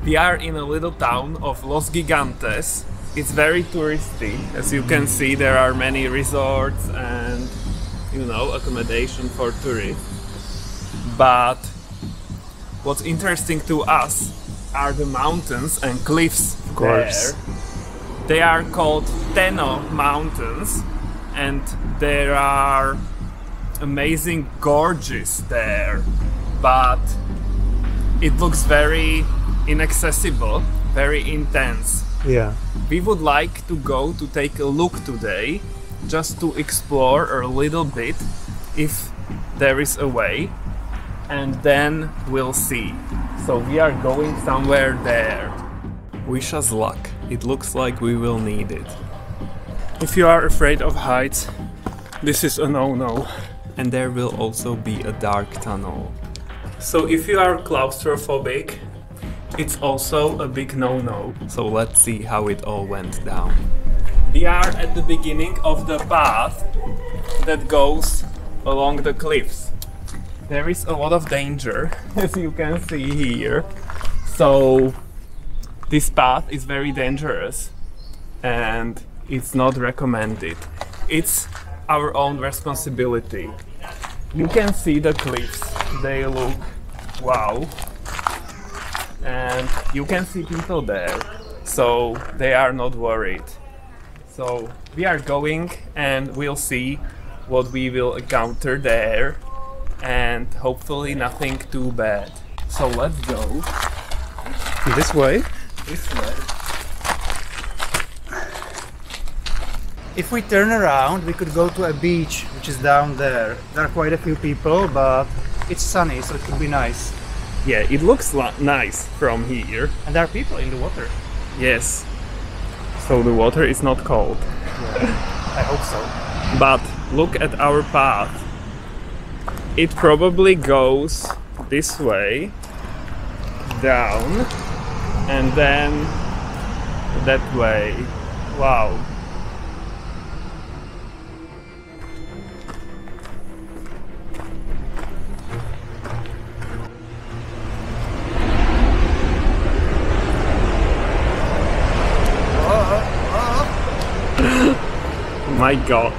We are in a little town of Los Gigantes. It's very touristy. As you can see, there are many resorts and, you know, accommodation for tourists. But what's interesting to us are the mountains and cliffs. Of course. There. They are called Tenerife mountains, and there are amazing gorges there, but it looks very inaccessible, very intense. Yeah. We would like to go to take a look today, just to explore a little bit if there is a way, and then we'll see. So we are going somewhere there. Wish us luck. It looks like we will need it. If you are afraid of heights, this is a no-no. And there will also be a dark tunnel. So if you are claustrophobic, it's also a big no-no. So let's see how it all went down. We are at the beginning of the path that goes along the cliffs. There is a lot of danger, as you can see here. So this path is very dangerous and it's not recommended. It's our own responsibility. You can see the cliffs, they look wow. And you can see people there, so they are not worried. So we are going and we'll see what we will encounter there, and hopefully nothing too bad. So let's go. This way? This way. If we turn around, we could go to a beach, which is down there. There are quite a few people, but it's sunny, so it could be nice. Yeah, it looks nice from here. And there are people in the water. Yes. So the water is not cold. Yeah, I hope so. But look at our path. It probably goes this way, down, and then that way. Wow. My God.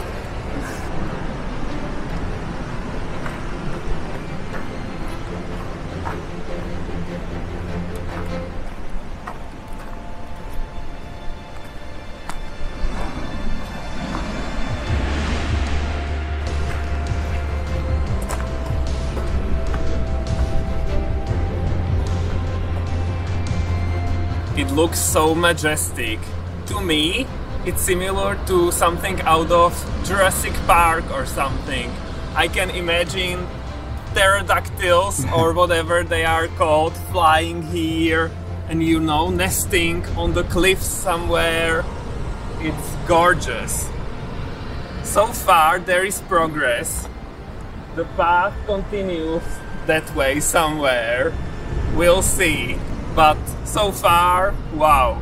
It looks so majestic. To me, it's similar to something out of Jurassic Park or something. I can imagine pterodactyls or whatever they are called flying here and, you know, nesting on the cliffs somewhere. It's gorgeous. So far there is progress. The path continues that way somewhere. We'll see. But so far, wow.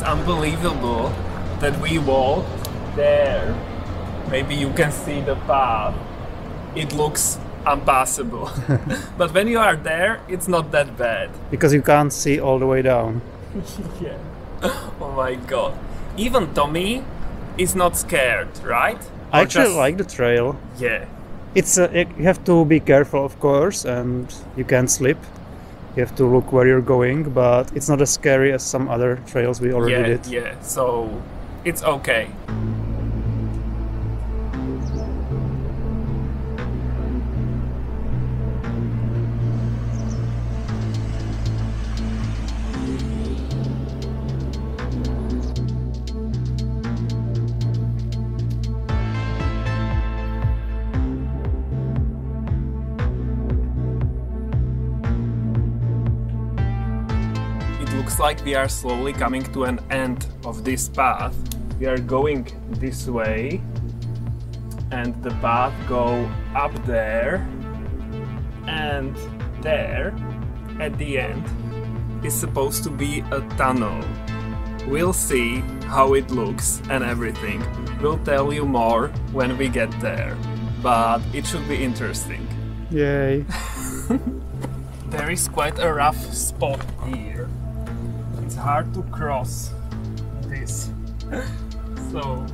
Unbelievable that we walked there. Maybe you can see the path. It looks impassable. But when you are there, it's not that bad. Because you can't see all the way down. Yeah. Oh my God. Even Tommy is not scared, right? I actually like the trail. Yeah. It's you have to be careful, of course, and you can't slip. You have to look where you're going, but it's not as scary as some other trails we already did. Yeah, so it's okay. like we are slowly coming to an end of this path. We are going this way, and the path go up there, and there at the end is supposed to be a tunnel. We'll see how it looks and everything. We'll tell you more when we get there, but it should be interesting. Yay! There is quite a rough spot here. It's hard to cross this. So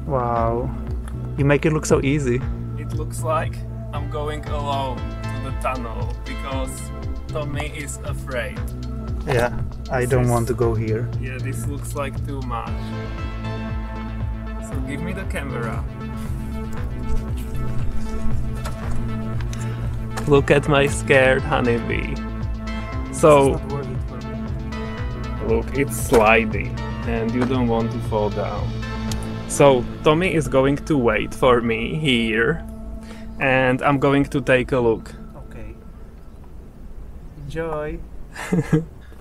Wow, you make it look so easy. it looks like I'm going alone to the tunnel because Tommy is afraid. Yeah, I don't want to go here. Yeah, this looks like too much. So give me the camera. Look at my scared honeybee. So look, it's slidey and you don't want to fall down. So Tommy is going to wait for me here and I'm going to take a look. Okay. Enjoy.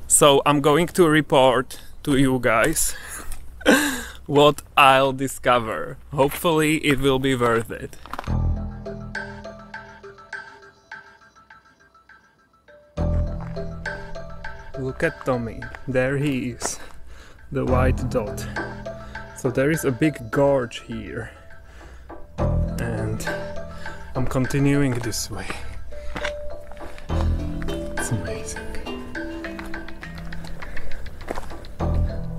So I'm going to report to you guys what I'll discover. Hopefully it will be worth it. Look at Tommy, there he is, the white dot. So there is a big gorge here and I'm continuing this way. It's amazing.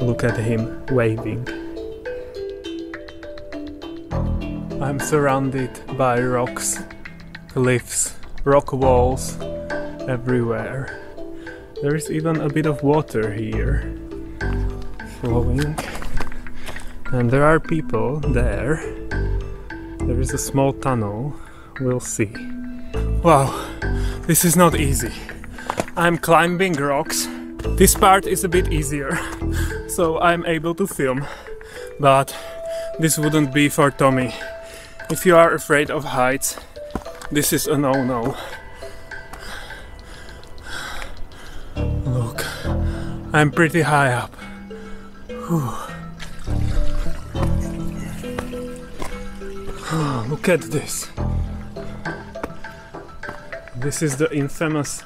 Look at him waving. I'm surrounded by rocks, cliffs, rock walls everywhere. There is even a bit of water here flowing. And there are people there. There is a small tunnel. We'll see. Wow, this is not easy. I'm climbing rocks. This part is a bit easier, so I'm able to film. But this wouldn't be for Tommy. If you are afraid of heights, this is a no-no. Look, I'm pretty high up. Whew. Look at this. This is the infamous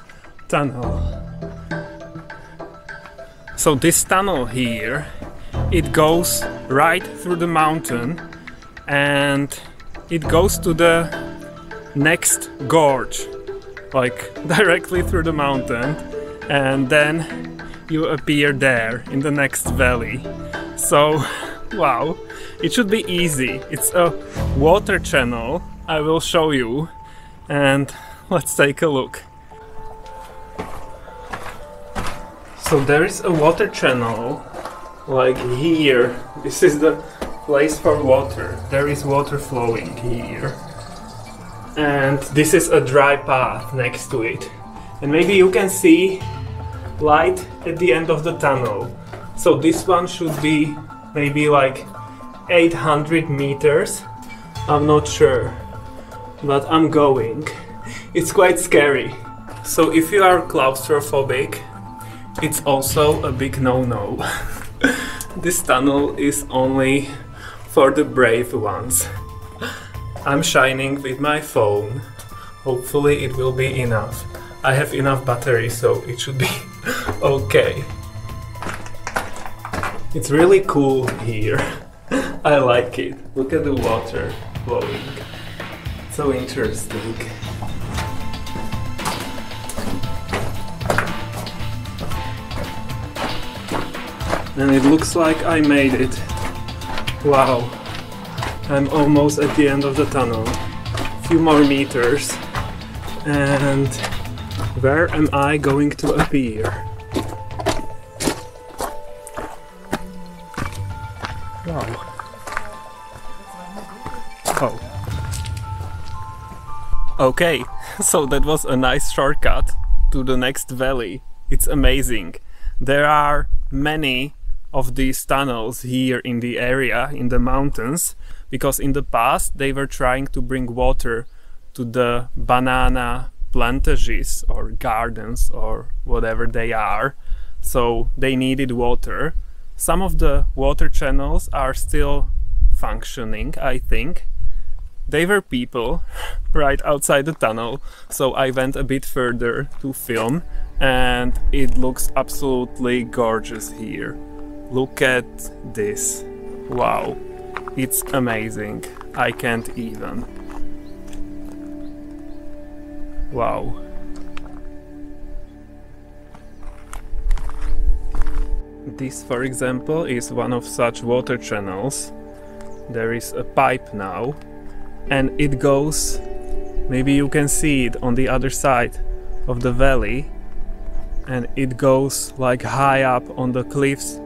tunnel. So this tunnel here, it goes right through the mountain and it goes to the next gorge, like directly through the mountain, and then you appear there in the next valley. So wow, it should be easy. It's a water channel, I will show you, and let's take a look. So there is a water channel, like here. This is the place for water. There is water flowing here. And this is a dry path next to it. And maybe you can see light at the end of the tunnel. So this one should be maybe like 800 meters. I'm not sure, but I'm going. It's quite scary. So if you are claustrophobic, it's also a big no-no. This tunnel is only for the brave ones. I'm shining with my phone. Hopefully it will be enough. I have enough battery, so it should be okay. It's really cool here. I like it. Look at the water flowing. So interesting. And it looks like I made it. Wow. I'm almost at the end of the tunnel. A few more meters. And where am I going to appear? Wow. Oh. Okay, so that was a nice shortcut to the next valley. It's amazing. There are many of these tunnels here in the area, in the mountains, because in the past they were trying to bring water to the banana plantages or gardens or whatever they are, so they needed water. Some of the water channels are still functioning, I think. They were people right outside the tunnel, so I went a bit further to film, and it looks absolutely gorgeous here. Look at this. Wow, it's amazing. I can't even. Wow. This, for example, is one of such water channels. There is a pipe now, and it goes, maybe you can see it on the other side of the valley, and it goes like high up on the cliffs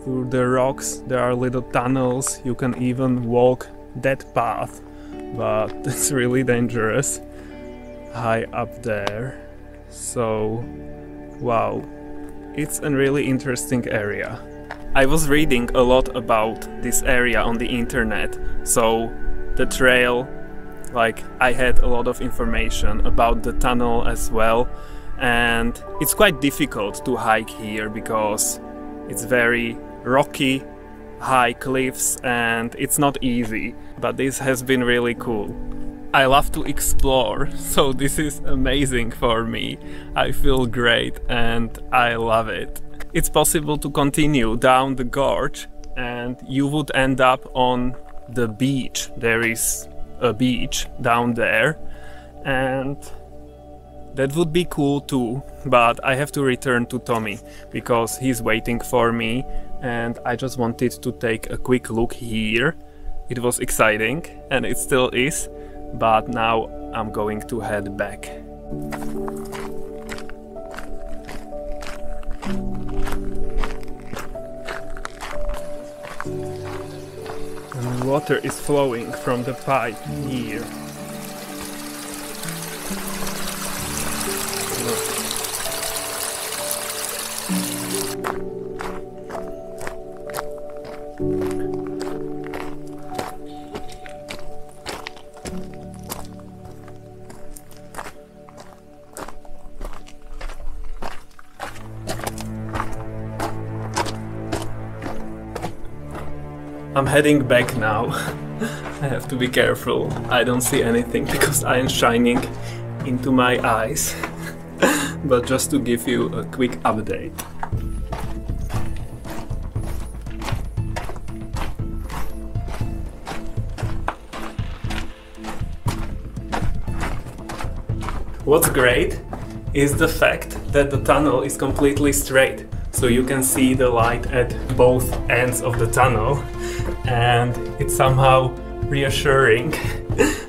through the rocks. There are little tunnels, you can even walk that path, but it's really dangerous high up there. So wow, it's a really interesting area. I was reading a lot about this area on the internet, so the trail, like I had a lot of information about the tunnel as well, and it's quite difficult to hike here because it's very rocky, high cliffs, and it's not easy, but this has been really cool. I love to explore, so this is amazing for me. I feel great and I love it. It's possible to continue down the gorge and you would end up on the beach. There is a beach down there, and that would be cool too, but I have to return to Tommy because he's waiting for me, and I just wanted to take a quick look here. It was exciting and it still is, but now I'm going to head back. And water is flowing from the pipe here. I'm heading back now. I have to be careful. I don't see anything because I am shining into my eyes. But just to give you a quick update. What's great is the fact that the tunnel is completely straight. So you can see the light at both ends of the tunnel, and it's somehow reassuring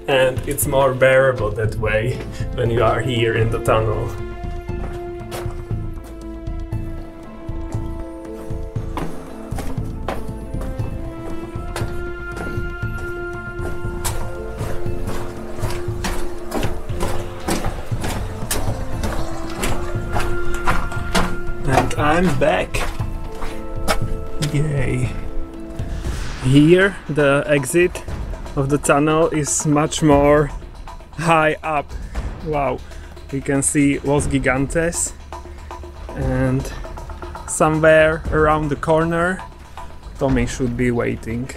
and it's more bearable that way when you are here in the tunnel. And I'm back. Yay. Here the exit of the tunnel is much more high up. Wow, we can see Los Gigantes, and somewhere around the corner Tommy should be waiting.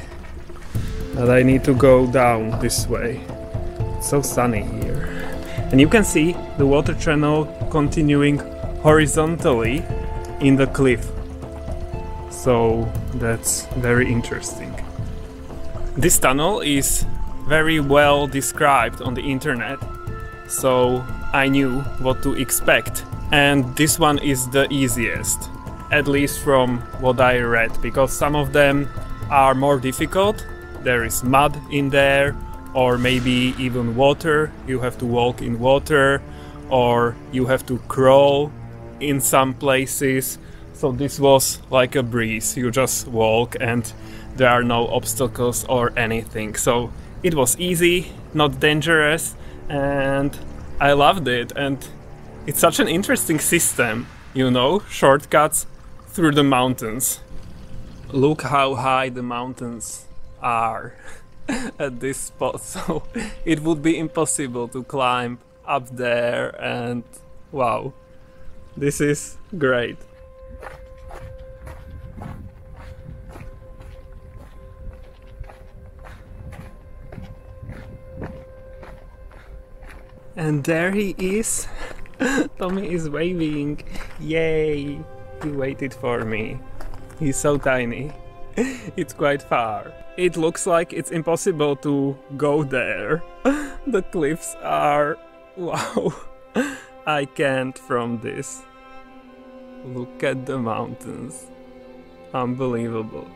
But I need to go down this way. It's so sunny here. And you can see the water channel continuing horizontally in the cliff. So that's very interesting. This tunnel is very well described on the internet, so I knew what to expect. And this one is the easiest, at least from what I read, because some of them are more difficult. There is mud in there, or maybe even water. You have to walk in water, or you have to crawl in some places. So this was like a breeze. You just walk and there are no obstacles or anything. So it was easy, not dangerous, and I loved it. And it's such an interesting system, you know, shortcuts through the mountains. Look how high the mountains are. at this spot, so it would be impossible to climb up there, and wow, this is great. And there he is. Tommy is waving. Yay! He waited for me. He's so tiny. It's quite far. It looks like it's impossible to go there. The cliffs are... wow. I can't from this. Look at the mountains. Unbelievable.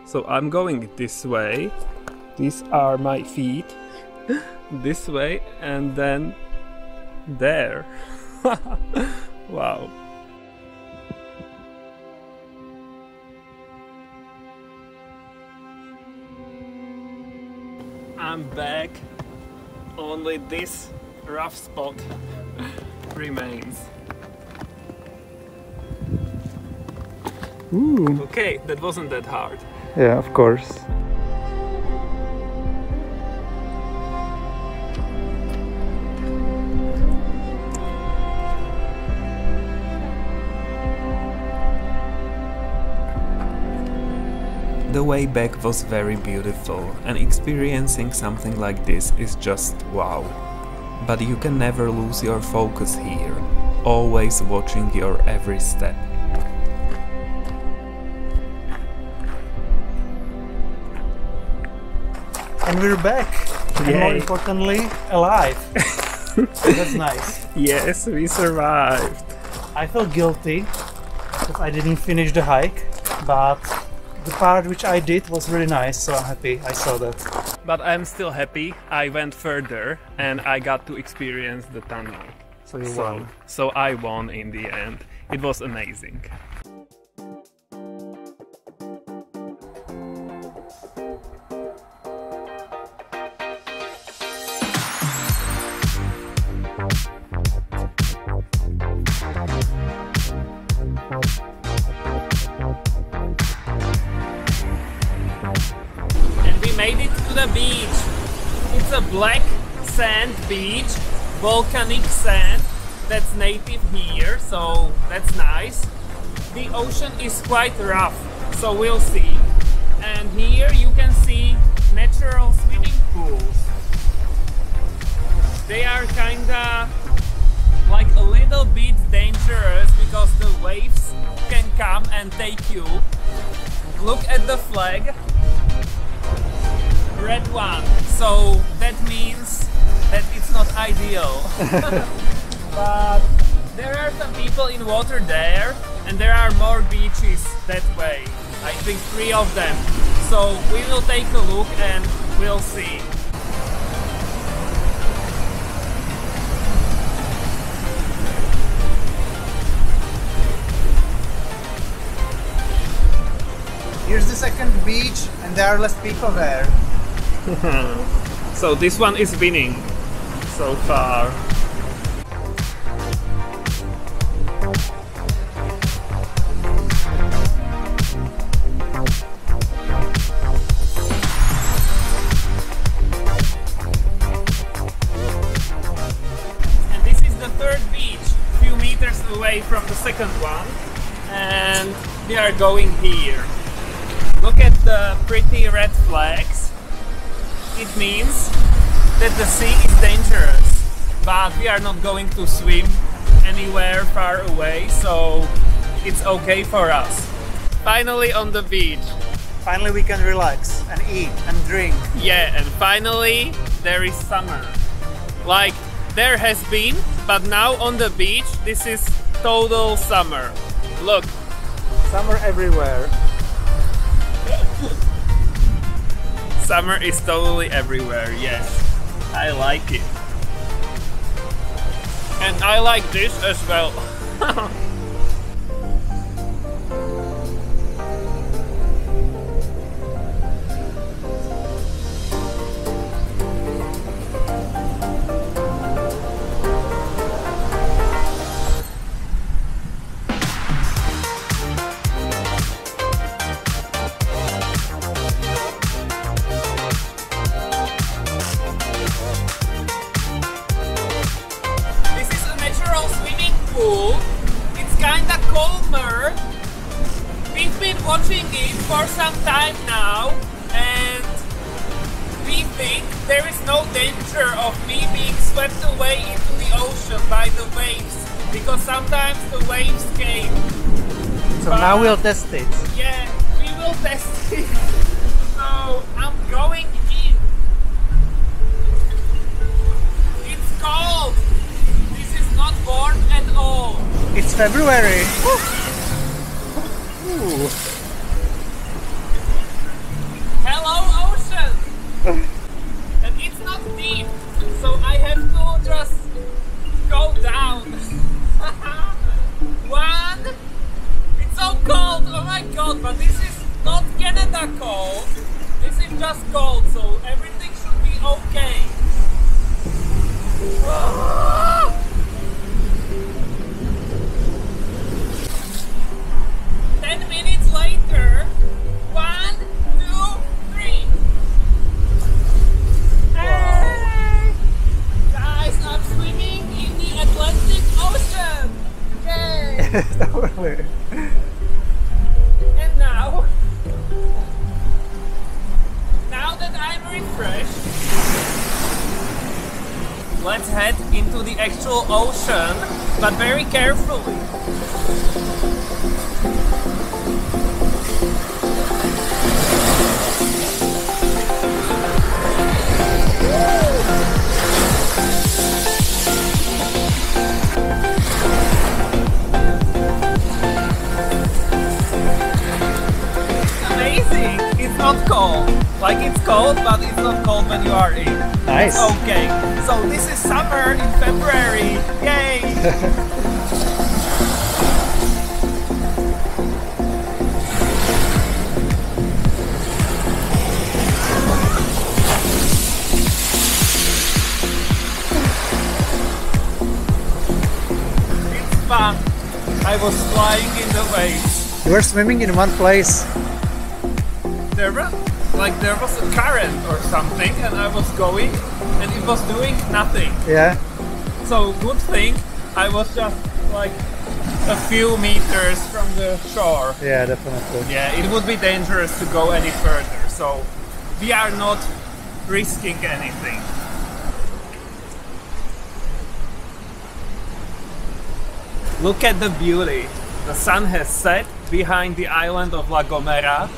So I'm going this way. These are my feet. This way, and then there. Wow. I'm back. Only this rough spot remains. Ooh. Okay, that wasn't that hard. Yeah, of course. The way back was very beautiful, and experiencing something like this is just wow. But you can never lose your focus here, always watching your every step. And we're back! And more importantly, alive! That's nice. Yes, we survived. I felt guilty because I didn't finish the hike, but the part which I did was really nice, so I'm happy I saw that. But I'm still happy I went further and I got to experience the tunnel. So you won. So I won in the end. It was amazing. Made it to the beach. It's a black sand beach, volcanic sand that's native here, so that's nice. The ocean is quite rough, so we'll see. And here you can see natural swimming pools. They are kinda like a little bit dangerous because the waves can come and take you. Look at the flag. Red one, so that means that it's not ideal. But there are some people in water there, and there are more beaches that way. I think 3 of them. So we will take a look and we'll see. Here's the second beach, and there are less people there. So this one is winning so far. And this is the third beach, a few meters away from the second one, and we are going here. Look at the pretty red flags. It means that the sea is dangerous, but we are not going to swim anywhere far away, so it's okay for us. Finally on the beach. Finally we can relax and eat and drink. Yeah, and finally there is summer. Like there has been, but now on the beach this is total summer. Look. Summer everywhere. Summer is totally everywhere, yes. I like it. And I like this as well. cool. It's kinda calmer. We've been watching it for some time now, and we think there is no danger of me being swept away into the ocean by the waves, because sometimes the waves came. So now we'll test it. Yeah, we will test it. So I'm going in. It's cold. This is not warm at all. It's February. Ooh. Hello, ocean. And it's not deep, so I have to just go down. One. It's so cold. Oh my god! But this is not Canada cold. This is just cold, so everything should be okay. 10 minutes later. 1, 2, 3. Hey! Guys, I'm swimming in the Atlantic Ocean. Yay! Totally. And now that I'm refreshed, let's head into the actual ocean, but very carefully. Amazing! It's not cold. Like, it's cold, but it's not cold when you are in. Nice. Okay, so this is summer in February. Yay! It's fun. I was flying in the waves. You were swimming in one place. There was a current or something, and I was going, and it was doing nothing. Yeah. So good thing I was just like a few meters from the shore. Yeah, definitely. Yeah, it would be dangerous to go any further, so we are not risking anything. Look at the beauty. The sun has set behind the island of La Gomera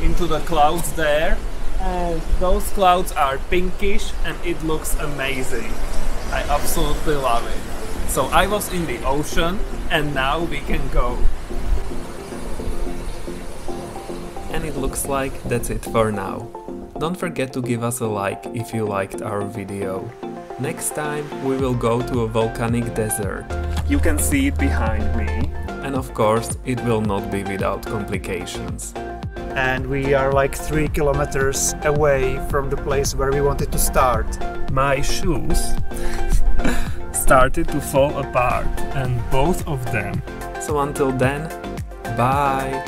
into the clouds there, and those clouds are pinkish and it looks amazing. I absolutely love it. So I was in the ocean and now we can go. And it looks like that's it for now. Don't forget to give us a like if you liked our video. Next time we will go to a volcanic desert. You can see it behind me. And of course it will not be without complications. And we are like 3 kilometers away from the place where we wanted to start. My shoes started to fall apart, and both of them. So until then, bye!